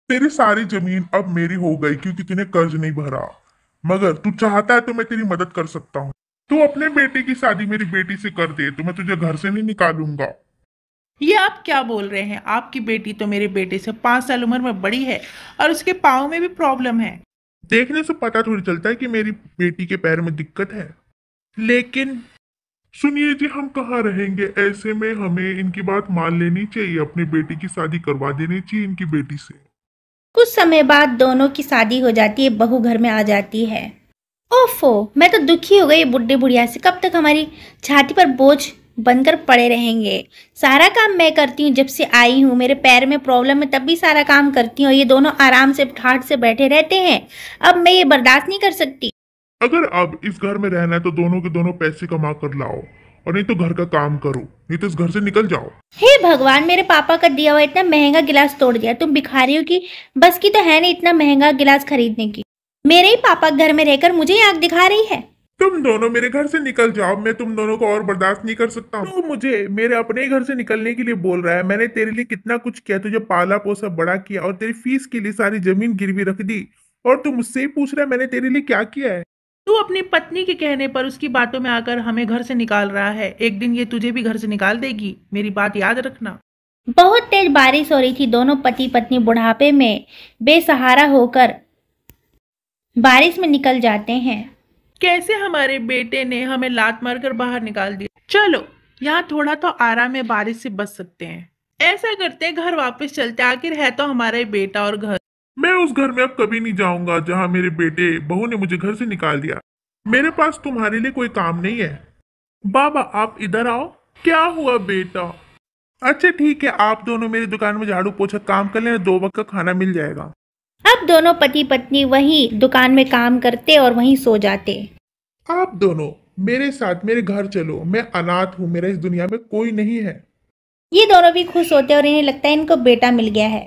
तेरी सारी जमीन अब मेरी हो गई क्योंकि तूने कर्ज नहीं भरा। मगर तू चाहता है तो मैं तेरी मदद कर सकता हूँ। तू अपने बेटे की शादी मेरी बेटी से कर दे तो मैं तुझे घर से नहीं निकालूंगा। ये आप क्या बोल रहे हैं? आपकी बेटी तो मेरे बेटे से 5 साल उम्र में बड़ी है और उसके पाँव में भी प्रॉब्लम है। देखने से पता थोड़ी चलता है कि मेरी बेटी के पैर में दिक्कत है। लेकिन सुनिए जी, हम कहाँ रहेंगे, ऐसे में हमें इनकी बात मान लेनी चाहिए, अपनी बेटी की शादी करवा देनी चाहिए इनकी बेटी से। कुछ समय बाद दोनों की शादी हो जाती है, बहू घर में आ जाती है। ओफो, मैं तो दुखी हो गई बुढ़े बुढ़िया से। कब तक हमारी छाती पर बोझ बनकर पड़े रहेंगे। सारा काम मैं करती हूँ, जब से आई हूँ मेरे पैर में प्रॉब्लम है तब भी सारा काम करती हूँ, ये दोनों आराम से ठाठ से बैठे रहते हैं। अब मैं ये बर्दाश्त नहीं कर सकती। अगर अब इस घर में रहना है तो दोनों के दोनों पैसे कमा कर लाओ, और नहीं तो घर का काम करो, नहीं तो इस घर से निकल जाओ। हे भगवान, मेरे पापा का दिया हुआ इतना महंगा गिलास तोड़ दिया। तुम भिखारियों की बस की तो है नहीं इतना महंगा गिलास खरीदने की। मेरे ही पापा घर में रहकर मुझे ही आंख दिखा रही है। तुम दोनों मेरे घर से निकल जाओ, मैं तुम दोनों को और बर्दाश्त नहीं कर सकता हूँ। तू मुझे मेरे अपने ही घर से निकलने के लिए बोल रहा है? मैंने तेरे लिए कितना कुछ किया, तुझे पाला पोसा बड़ा किया और तेरी फीस के लिए सारी जमीन गिरवी रख दी, और तू मुझसे ही पूछ रहा है मैंने तेरे लिए क्या किया है। तू अपनी पत्नी के कहने पर उसकी बातों में आकर हमें घर से निकाल रहा है। एक दिन ये तुझे भी घर से निकाल देगी, मेरी बात याद रखना। बहुत तेज बारिश हो रही थी। दोनों पति पत्नी बुढ़ापे में बेसहारा होकर बारिश में निकल जाते हैं। कैसे हमारे बेटे ने हमें लात मारकर बाहर निकाल दिया। चलो, यहाँ थोड़ा तो आराम में बारिश से बच सकते हैं। ऐसा करते हैं, घर वापस चलते, आखिर है तो हमारा ही बेटा और घर। मैं उस घर में अब कभी नहीं जाऊंगा जहां मेरे बेटे बहू ने मुझे घर से निकाल दिया। मेरे पास तुम्हारे लिए कोई काम नहीं है। बाबा आप इधर आओ। क्या हुआ बेटा? अच्छा ठीक है, आप दोनों मेरी दुकान में झाड़ू पोछा काम कर लेना, 2 वक्त का खाना मिल जाएगा। अब दोनों पति पत्नी वही दुकान में काम करते और वहीं सो जाते। आप दोनों मेरे साथ मेरे घर चलो, मैं अनाथ हूँ, मेरा इस दुनिया में कोई नहीं है। ये दोनों भी खुश होते और इन्हें लगता है इनको बेटा मिल गया है।